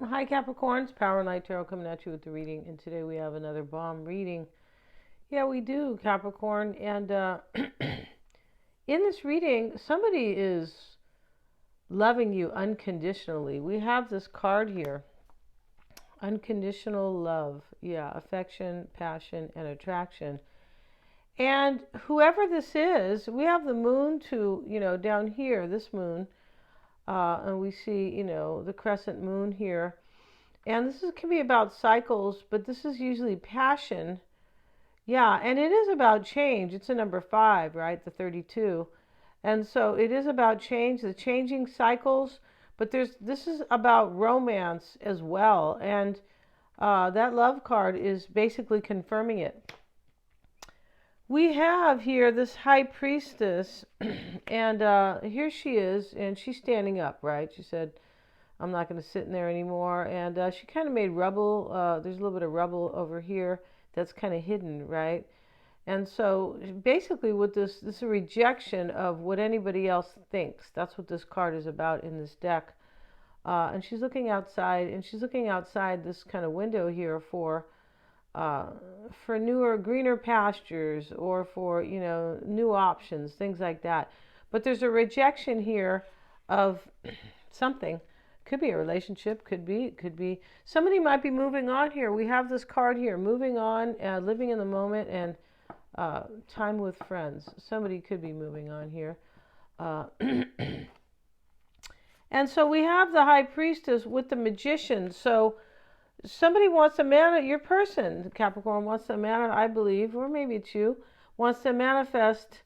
Hi Capricorns, Power Light Tarot coming at you with the reading, and today we have another bomb reading. Yeah, we do, Capricorn, and in this reading, somebody is loving you unconditionally. We have this card here, unconditional love. Yeah, affection, passion, and attraction. And whoever this is, we have the moon to, down here, this moon, and we see, the crescent moon here. And can be about cycles, but this is usually passion. Yeah, and it is about change. It's a number 5, right? The 32. And so it is about change, the changing cycles, but this is about romance as well. And that love card is basically confirming it. We have here this high priestess, and here she is, and she's standing up, right? She said, I'm not going to sit in there anymore. And she kind of made rubble. There's a little bit of rubble over here that's kind of hidden, right? And so basically with this is a rejection of what anybody else thinks. That's what this card is about in this deck. And she's looking outside, and she's looking outside this kind of window here uh, for newer, greener pastures, or for, new options, things like that. But there's a rejection here of something. Could be a relationship, could be somebody might be moving on here. We have this card here, moving on, living in the moment, and time with friends. Somebody could be moving on here. Uh, and so we have the high priestess with the magician. So somebody wants to your person, Capricorn, wants to I believe, or maybe it's you, wants to manifest,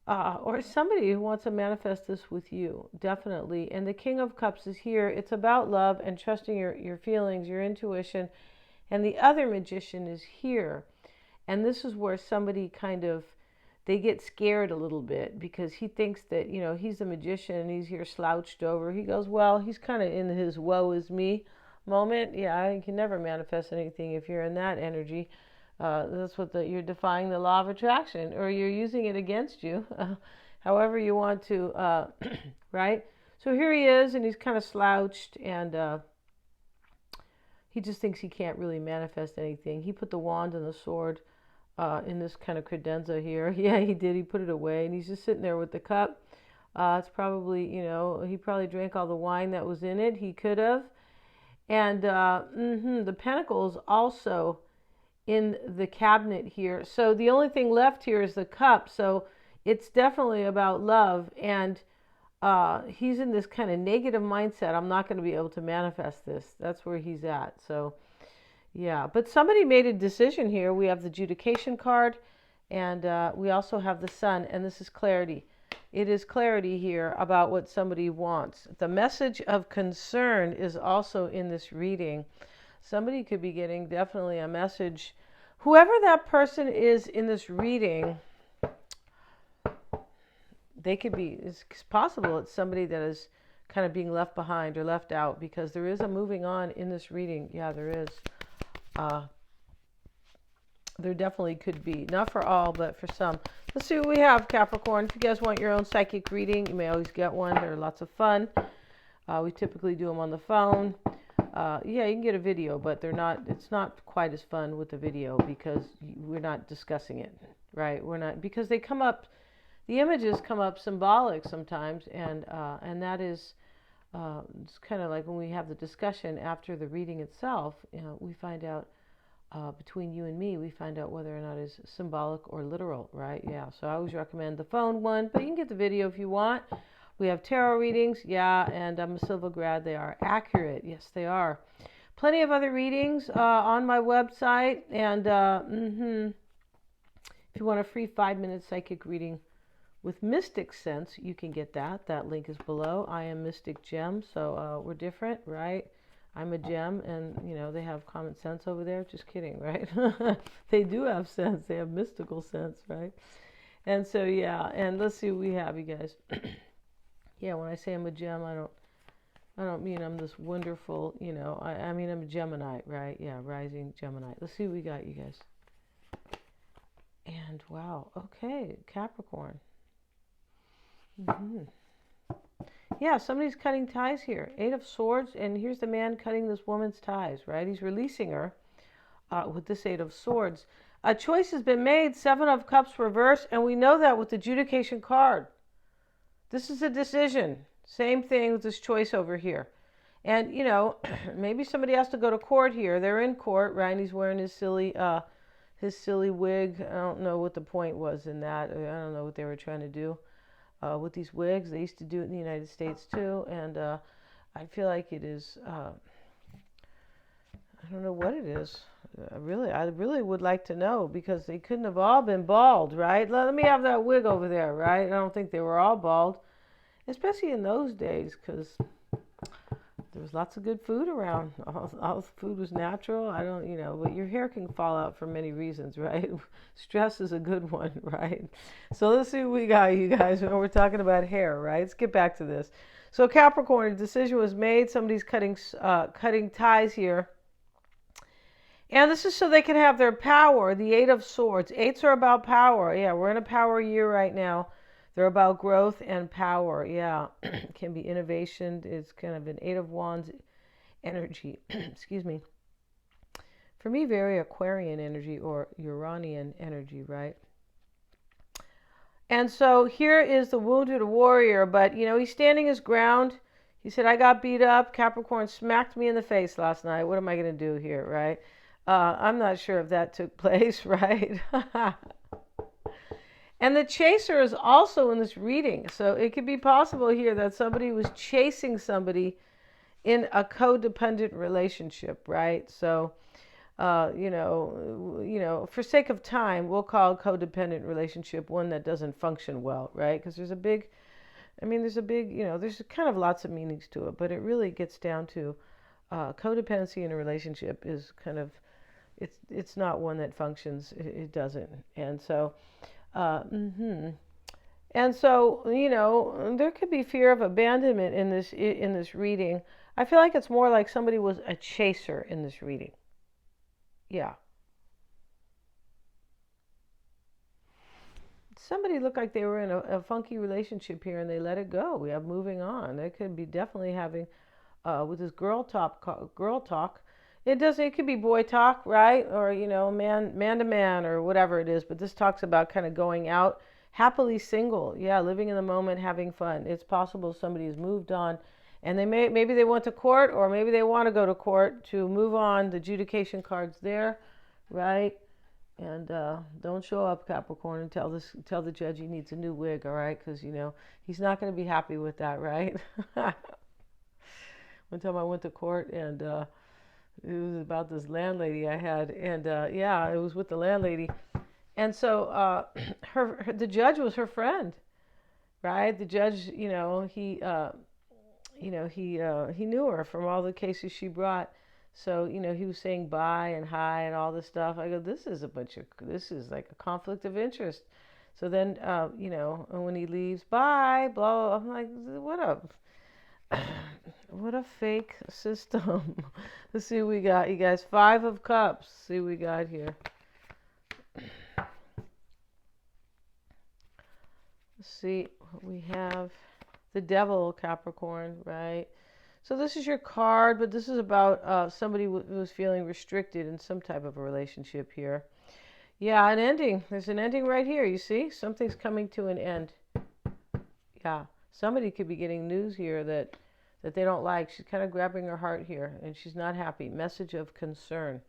or somebody who wants to manifest this with you, definitely. And the King of Cups is here. It's about love and trusting your feelings, your intuition. And the other magician is here. And this is where somebody they get scared a little bit because he thinks that, he's a magician and he's here slouched over. He goes, well, he's kind of in his woe is me moment. Yeah, you can never manifest anything if you're in that energy. That's what you're defying the law of attraction, or you're using it against you, however you want to, right? So here he is, and he's kind of slouched, and he just thinks he can't really manifest anything. He put the wand and the sword in this kind of credenza here. Yeah, he did. He put it away, and he's just sitting there with the cup. It's probably, he probably drank all the wine that was in it. He could have. And the pentacles also in the cabinet here. So the only thing left here is the cup. So it's definitely about love. And he's in this kind of negative mindset. I'm not going to be able to manifest this. That's where he's at. So yeah, but somebody made a decision here. We have the adjudication card, and we also have the sun, and this is clarity. It is clarity here about what somebody wants. The message of concern is also in this reading. Somebody could be getting definitely a message. Whoever that person is in this reading, they could be, it's possible it's somebody that is kind of being left behind or left out, because there is a moving on in this reading. Yeah, there is. There definitely could be. Not for all, but for some. Let's see what we have, Capricorn. If you guys want your own psychic reading, you may always get one. They're lots of fun. We typically do them on the phone. Yeah, you can get a video, but it's not quite as fun with the video because we're not discussing it, right? We're not, because they come up, the images come up symbolic sometimes, and that is, it's kind of like when we have the discussion after the reading itself, we find out, between you and me, we find out whether or not it's symbolic or literal, right? Yeah, so I always recommend the phone one, but you can get the video if you want. We have tarot readings, yeah, and I'm a Silvergrad. They are accurate. Yes, they are. Plenty of other readings on my website, and if you want a free 5-minute psychic reading with Mystic Sense, you can get that. That link is below. I am Mystic Gem, so we're different, right? I'm a gem, and they have common sense over there. Just kidding, right? They do have sense. They have mystical sense, right? And so yeah, and let's see what we have, you guys. Yeah, when I say I'm a gem, I don't mean I'm this wonderful, I mean I'm a Gemini, right? Yeah, rising Gemini. Let's see what we got, you guys. And wow, okay, Capricorn. Yeah, somebody's cutting ties here. Eight of Swords, and here's the man cutting this woman's ties, right? He's releasing her with this Eight of Swords. A choice has been made, Seven of Cups reversed, and we know that with the Adjudication card. This is a decision. Same thing with this choice over here. And, you know, maybe somebody has to go to court here. They're in court, right? And he's wearing his silly wig. I don't know what the point was in that. I don't know what they were trying to do with these wigs. They used to do it in the United States too. And I feel like it is, I don't know what it is. I really would like to know, because they couldn't have all been bald, right? Let me have that wig over there, right? I don't think they were all bald, especially in those days, because there was lots of good food around. All the food was natural. I don't, you know, but your hair can fall out for many reasons, right? Stress is a good one, right? So let's see what we got, you guys, when we're talking about hair, right? Let's get back to this. So Capricorn, a decision was made. Somebody's cutting ties here. And this is so they can have their power, the Eight of Swords. Eights are about power. Yeah, we're in a power year right now. They're about growth and power. Yeah, it can be innovation. It's kind of an Eight of Wands energy. Excuse me. For me, very Aquarian energy or Uranian energy, right? And so here is the wounded warrior, but, you know, he's standing his ground. He said, I got beat up. Capricorn smacked me in the face last night. What am I going to do here, right? I'm not sure if that took place, right? And the chaser is also in this reading. So it could be possible here that somebody was chasing somebody in a codependent relationship, right? So, you know, for sake of time, we'll call codependent relationship one that doesn't function well, right? Because there's a big, you know, there's kind of lots of meanings to it, but it really gets down to codependency in a relationship is kind of, it's not one that functions. It doesn't. And so, and so, you know, there could be fear of abandonment in this reading. I feel like it's more like somebody was a chaser in this reading. Yeah. Somebody looked like they were in a funky relationship here and they let it go. We have moving on. They could be definitely having, with this girl talk. It could be boy talk, right? Or, you know, man to man or whatever it is. But this talks about kind of going out happily single. Yeah, living in the moment, having fun. It's possible somebody has moved on and maybe they went to court, or maybe they want to go to court to move on. The adjudication card's there, right? And don't show up, Capricorn, and tell the judge he needs a new wig, all right? Because, you know, he's not going to be happy with that, right? One time I went to court and it was about this landlady I had, and yeah, it was with the landlady, and so the judge was her friend, right? The judge, you know, he knew her from all the cases she brought, so, you know, he was saying bye and hi and all this stuff. I go, this is like a conflict of interest. So then, you know, when he leaves, bye, blah. I'm like, what a fake system. Let's see what we got, you guys. Five of Cups. See what we got here. Let's see what we have. The Devil, Capricorn, right? So this is your card, but this is about somebody who was feeling restricted in some type of a relationship here. Yeah, an ending. There's an ending right here, you see? Something's coming to an end. Yeah, somebody could be getting news here that they don't like. She's kind of grabbing her heart here, and she's not happy. Message of concern.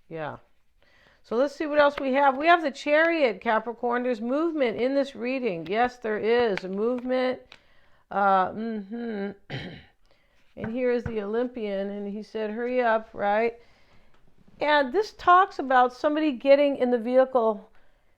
Yeah. So let's see what else we have. We have the Chariot, Capricorn. There's movement in this reading. Yes, there is a movement. And here is the Olympian, and he said, hurry up, right? And this talks about somebody getting in the vehicle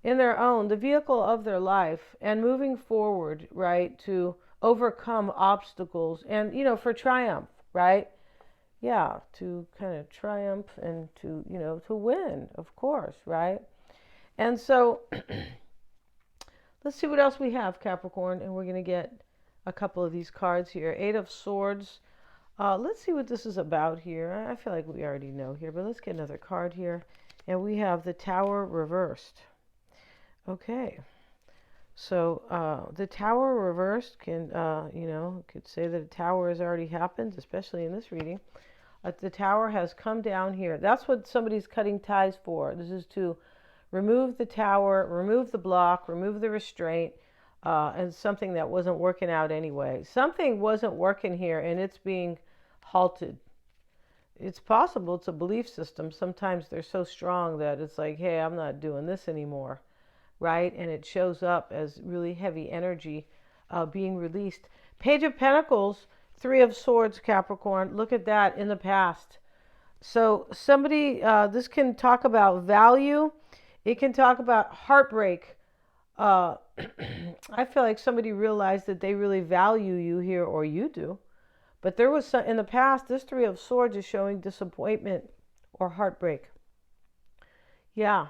the vehicle of their life, and moving forward, right, to overcome obstacles and, you know, for triumph, right? Yeah, to kind of triumph and to, you know, to win, of course, right? And so let's see what else we have, Capricorn, and we're going to get a couple of these cards here. Eight of Swords. Let's see what this is about here. I feel like we already know here, but let's get another card here. And we have the Tower reversed. Okay. So the tower reversed can, could say that a tower has already happened, especially in this reading. The tower has come down here. That's what somebody's cutting ties for. This is to remove the tower, remove the block, remove the restraint, and something that wasn't working out anyway. Something wasn't working here, and it's being halted. It's possible it's a belief system. Sometimes they're so strong that it's like, hey, I'm not doing this anymore, right? And it shows up as really heavy energy being released. Page of Pentacles, Three of Swords, Capricorn. Look at that in the past. So somebody, this can talk about value. It can talk about heartbreak. I feel like somebody realized that they really value you here, or you do. But there was some, in the past, this Three of Swords is showing disappointment or heartbreak. Yeah.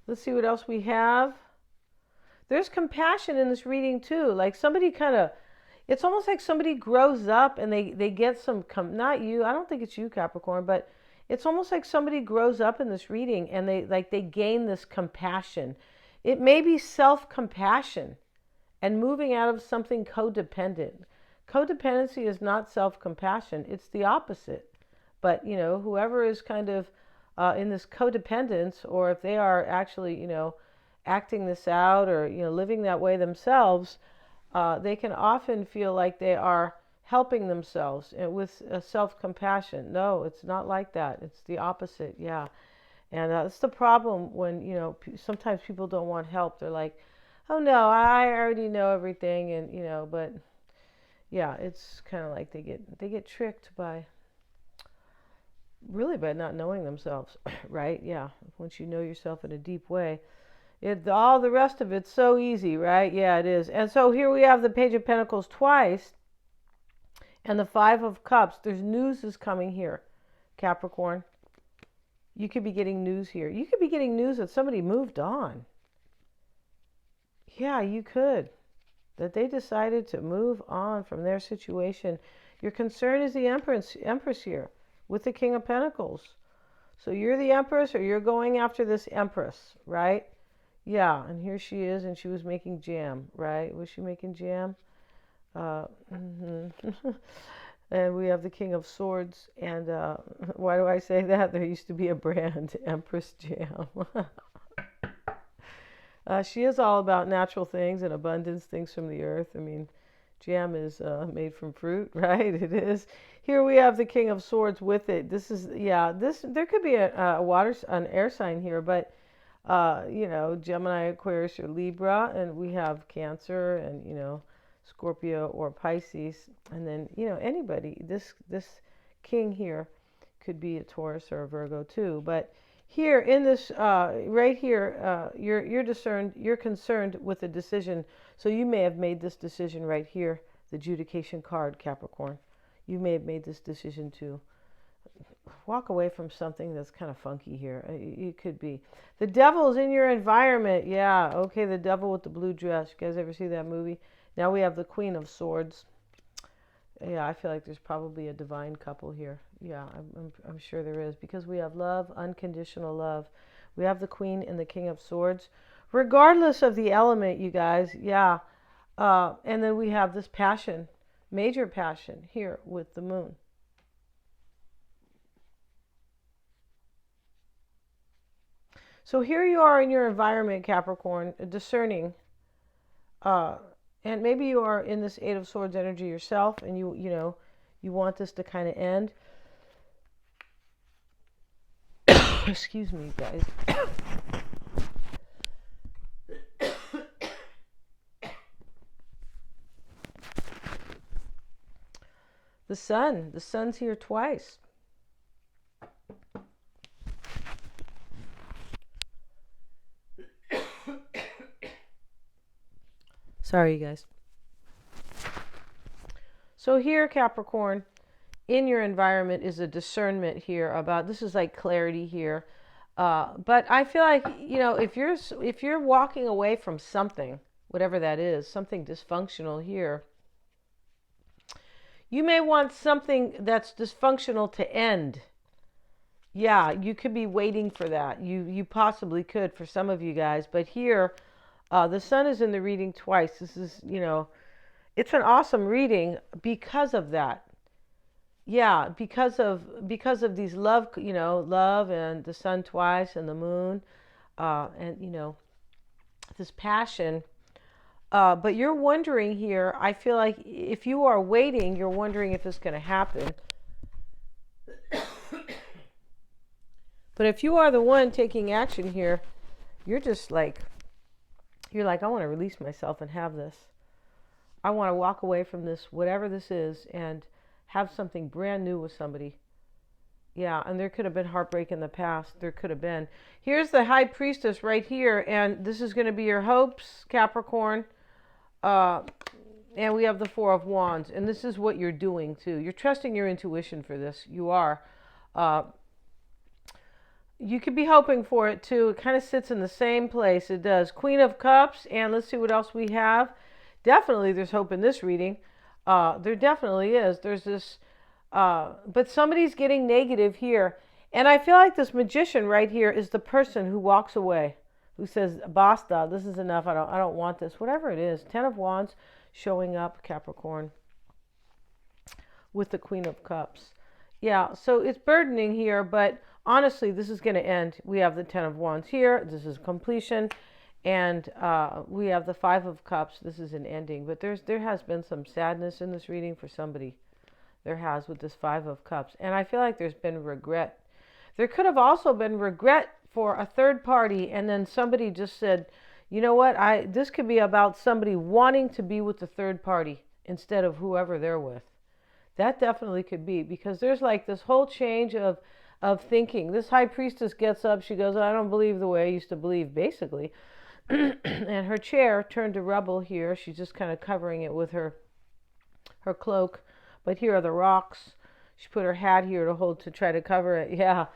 Let's see what else we have. There's compassion in this reading too. Like somebody kind of, it's almost like somebody grows up and they get some, not you, I don't think it's you, Capricorn, but it's almost like somebody grows up in this reading and they gain this compassion. It may be self-compassion and moving out of something codependent. Codependency is not self-compassion, it's the opposite. But, whoever is kind of in this codependence, or if they are actually, acting this out or, living that way themselves, they can often feel like they are helping themselves with self-compassion. No, it's not like that. It's the opposite. Yeah. And that's the problem when, sometimes people don't want help. They're like, oh no, I already know everything. And, but yeah, it's kind of like they get tricked by not knowing themselves, right? Yeah. Once you know yourself in a deep way, all the rest of it's so easy, right? Yeah, it is. And so here we have the Page of Pentacles twice and the Five of Cups. There's news is coming here, Capricorn. You could be getting news here. You could be getting news that somebody moved on. Yeah, you could. That they decided to move on from their situation. Your concern is the Empress here with the King of Pentacles. So you're the Empress, or you're going after this Empress, right? Yeah, and here she is, and she was making jam, right? Was she making jam? And we have the King of Swords, and why do I say that? There used to be a brand, Empress Jam. She is all about natural things and abundance, things from the earth. I mean, jam is made from fruit, right? It is. Here we have the King of Swords with it. This is, there could be an air sign here, but Gemini, Aquarius, or Libra, and we have Cancer and, Scorpio or Pisces, and then, anybody. This king here could be a Taurus or a Virgo too, but here in this, right here, you're concerned with a decision, so you may have made this decision right here, the Judication card, Capricorn. You may have made this decision to walk away from something that's kind of funky here. It could be. The devil is in your environment. Yeah, okay, the devil with the blue dress. You guys ever see that movie? Now we have the Queen of Swords. Yeah, I feel like there's probably a divine couple here. Yeah, I'm sure there is, because we have love, unconditional love. We have the Queen and the King of Swords. Regardless of the element, you guys, yeah. And then we have this passion, major passion here with the Moon. So here you are in your environment, Capricorn, discerning. And maybe you are in this Eight of Swords energy yourself, and you want this to kind of end. Excuse me, guys. The sun's here twice. Sorry, you guys. So here, Capricorn, in your environment is a discernment here about, this is like clarity here. But I feel like, if you're walking away from something, whatever that is, something dysfunctional here, You may want something that's dysfunctional to end. Yeah, you could be waiting for that. You possibly could for some of you guys. But here, the sun is in the reading twice. This is, it's an awesome reading because of that. Yeah, because of these love, love and the sun twice and the moon, and this passion. But you're wondering here. I feel like if you are waiting, you're wondering if it's going to happen. But if you are the one taking action here, you're just like, I want to release myself and have this. I want to walk away from this, whatever this is, and have something brand new with somebody. Yeah, and there could have been heartbreak in the past. There could have been. Here's the High Priestess right here, and this is going to be your hopes, Capricorn. And we have the Four of Wands, and this is what you're doing too. You're trusting your intuition for this. You are. You could be hoping for it too. It kind of sits in the same place. It does. Queen of Cups, and let's see what else we have. Definitely there's hope in this reading. There definitely is. There's this, but somebody's getting negative here. And I feel like this Magician right here is the person who walks away, who says, basta, this is enough. I don't want this. Whatever it is. 10 of Wands showing up, Capricorn, with the Queen of Cups. Yeah, so it's burdening here, but honestly, this is going to end. We have the 10 of Wands here. This is completion. And we have the Five of Cups. This is an ending. But there has been some sadness in this reading for somebody. There has, with this Five of Cups. And I feel like there's been regret. There could have also been regret for a third party. And then somebody just said, you know what? This could be about somebody wanting to be with the third party instead of whoever they're with. That definitely could be. Because there's like this whole change of thinking. This High Priestess gets up. She goes, I don't believe the way I used to believe, basically. And her chair turned to rubble here. She's just kind of covering it with her cloak. But here are the rocks. She put her hat here to try to cover it. Yeah.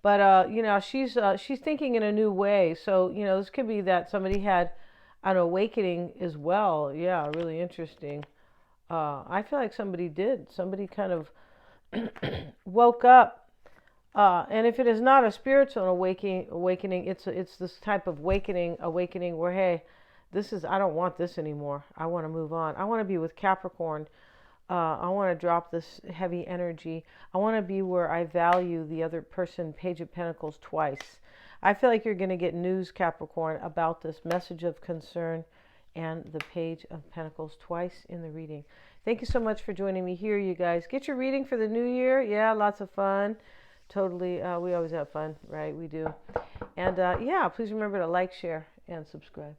But, she's thinking in a new way. So, this could be that somebody had an awakening as well. Yeah, really interesting. I feel like somebody did. Somebody kind of woke up. And if it is not a spiritual awakening, it's this type of awakening where, hey, I don't want this anymore. I want to move on. I want to be with Capricorn. I want to drop this heavy energy. I want to be where I value the other person, Page of Pentacles, twice. I feel like you're going to get news, Capricorn, about this message of concern and the Page of Pentacles twice in the reading. Thank you so much for joining me here, you guys. Get your reading for the new year. Yeah, lots of fun. Totally. We always have fun, right? We do. And yeah, please remember to like, share, and subscribe.